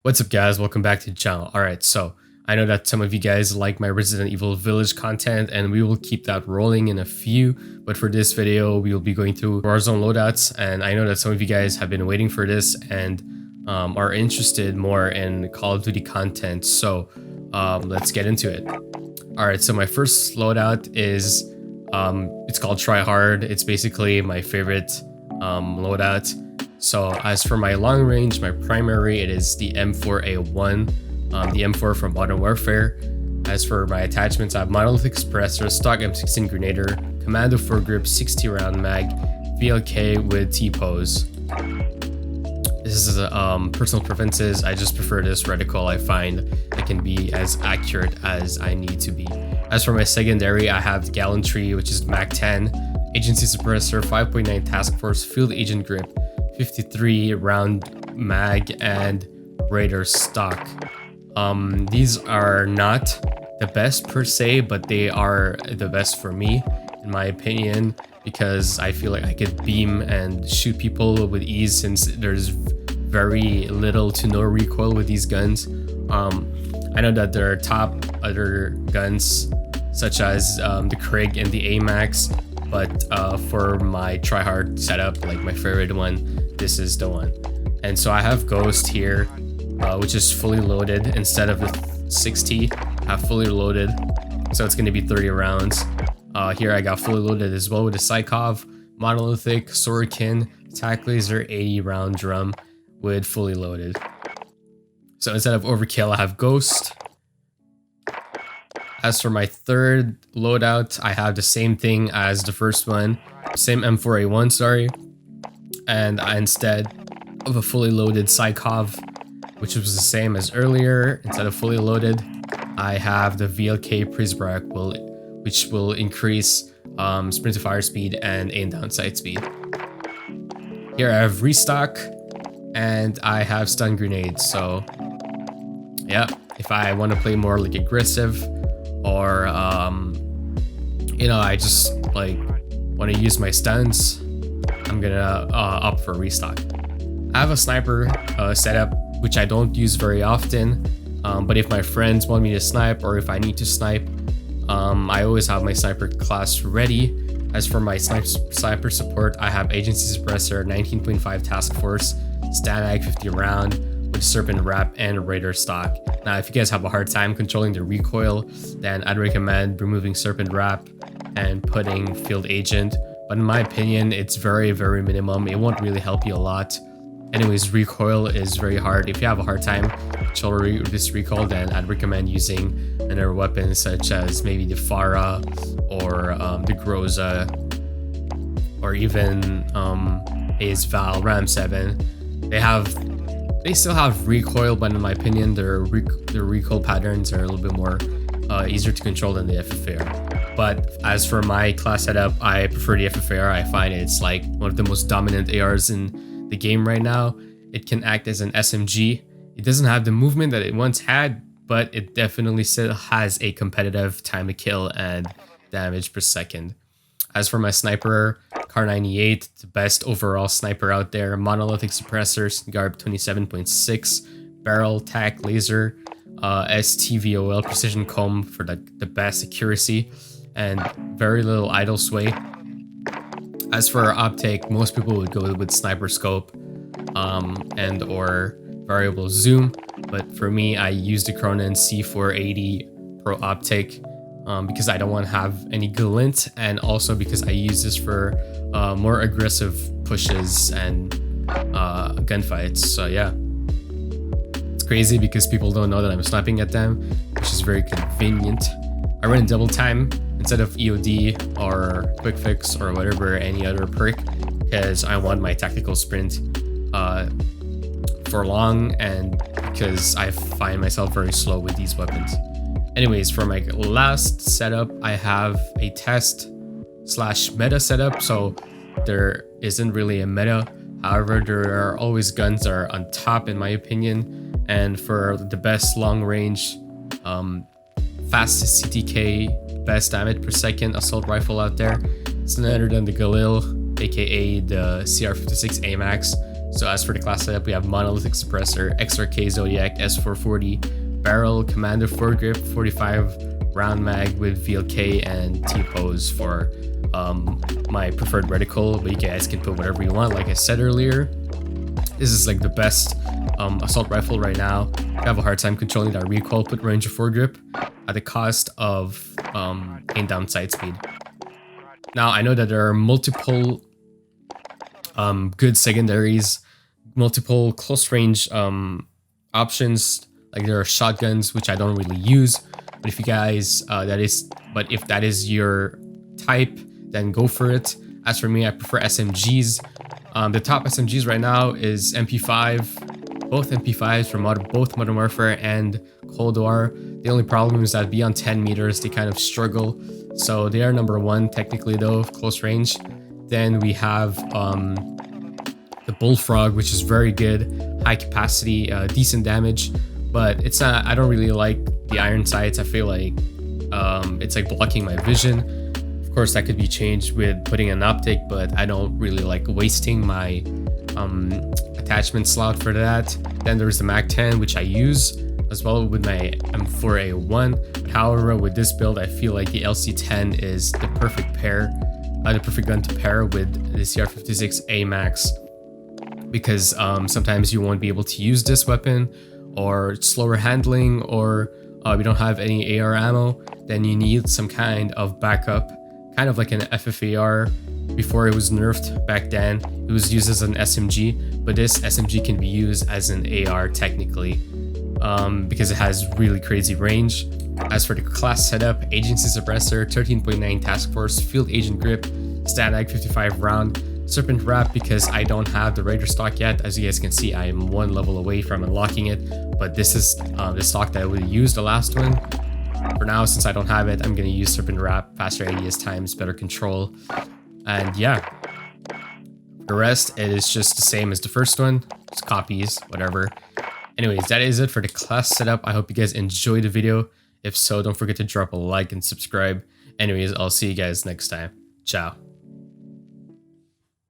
What's up, guys? Welcome back to the channel. Alright, so I know that some of you guys like my Resident Evil Village content, and we will keep that rolling in a few, but for this video we will be going through Warzone loadouts, and I know that some of you guys have been waiting for this and are interested more in Call of Duty content, so let's get into it. Alright, so my first loadout is it's called Try Hard. It's basically my favorite loadout. So as for my long range, my primary, it is the M4A1, the M4 from Modern Warfare. As for my attachments, I have Monolithic Suppressor, stock M16 Grenader, Commando foregrip 60 round mag, VLK with T-pose. This is personal preferences. I just prefer this reticle. I find it can be as accurate as I need to be. As for my secondary, I have the Gallantry, which is Mag 10, Agency Suppressor, 5.9 Task Force, Field Agent Grip, 53 round mag, and Raider stock. These are not the best per se, but they are the best for me, in my opinion, because I feel like I could beam and shoot people with ease since there's very little to no recoil with these guns. I know that there are top other guns such as the Krig and the AMAX, but for my tryhard setup, like my favorite one, this is the one. And so I have Ghost here, which is fully loaded. Instead of the 60, I have fully loaded, so it's going to be 30 rounds. Here I got fully loaded as well with the Psychov, Monolithic, Swordkin, Tac Laser, 80 round drum with fully loaded. So instead of Overkill, I have Ghost. As for my third loadout, I have the same thing as the first one, same M4A1, sorry. And instead of a fully loaded Psychov, which was the same as earlier, instead of fully loaded, I have the VLK Prisbrak, which will increase sprint to fire speed and aim down sight speed. Here I have Restock, and I have Stun Grenades. So yeah, if I want to play more like aggressive, or you know, I just like want to use my stuns, I'm gonna opt for Restock. I have a sniper setup which I don't use very often, but if my friends want me to snipe or if I need to snipe, I always have my sniper class ready. As for my sniper support, I have Agency Suppressor, 19.5 Task Force, Stanag 50 round with Serpent Wrap and Raider stock. Now if you guys have a hard time controlling the recoil, then I'd recommend removing Serpent Wrap and putting Field Agent, but in my opinion it's very minimum. It won't really help you a lot. Anyways, recoil is very hard. If you have a hard time controlling this recoil, then I'd recommend using another weapon such as maybe the Farah or the Groza, or even Ace Val, Ram 7. They still have recoil, but in my opinion their recoil patterns are a little bit more easier to control than the FFAR. But as for my class setup, I prefer the FFAR. I find it's like one of the most dominant ARs in the game right now. It can act as an SMG. It doesn't have the movement that it once had, but it definitely still has a competitive time to kill and damage per second. As for my sniper, Kar 98, the best overall sniper out there, Monolithic Suppressors, Garb 27.6, Barrel, Tac Laser, STVOL Precision Comb for the best accuracy, and very little idle sway. As for optic, most people would go with sniper scope and or variable zoom, but for me I use the Cronin C480 Pro optic because I don't want to have any glint, and also because I use this for more aggressive pushes and gunfights. So yeah, it's crazy because people don't know that I'm sniping at them, which is very convenient. I run double time instead of EOD or quick fix or whatever, any other perk, because I want my tactical sprint for long, and because I find myself very slow with these weapons. Anyways, for my last setup, I have a test/meta setup, so there isn't really a meta. However, there are always guns that are on top in my opinion, and for the best long range, fastest CTK, best damage per second assault rifle out there, it's none other than the Galil, aka the CR56 AMAX. So as for the class setup, we have monolithic suppressor, XRK Zodiac S440, barrel, commander foregrip, 45 round mag with VLK and T-pose for my preferred reticle, but you guys can put whatever you want. Like I said earlier, this is like the best assault rifle right now. I have a hard time controlling that recoil, put range of foregrip at the cost of aim down sight speed. Now I know that there are multiple good secondaries, multiple close range options. Like there are shotguns, which I don't really use, but if you guys if that is your type, then go for it. As for me, I prefer SMGs. The top SMGs right now is MP5, both MP5s from both Modern Warfare and Cold War. The only problem is that beyond 10 meters, they kind of struggle. So they are number one technically though, close range. Then we have the Bullfrog, which is very good, high capacity, decent damage, but it's not, I don't really like the iron sights. I feel like it's like blocking my vision. Of course, that could be changed with putting an optic, but I don't really like wasting my attachment slot for that. Then there's the MAC-10, which I use as well with my M4A1. However, with this build, I feel like the LC-10 is the perfect pair, the perfect gun to pair with the CR56 AMAX, because sometimes you won't be able to use this weapon, or slower handling, or we don't have any AR ammo. Then you need some kind of backup, kind of like an FFAR. Before it was nerfed back then, it was used as an SMG, but this SMG can be used as an AR technically, because it has really crazy range. As for the class setup, agency suppressor, 13.9 task force, field agent grip, static 55 round, serpent wrap because I don't have the Raider stock yet. As you guys can see, I am one level away from unlocking it, but this is the stock that I would use the last one. For now, since I don't have it, I'm gonna use serpent wrap, faster ADS times, better control, and yeah. The rest, it is just the same as the first one, just copies, whatever. Anyways, that is it for the class setup. I hope you guys enjoyed the video. If so, don't forget to drop a like and subscribe. Anyways, I'll see you guys next time. Ciao.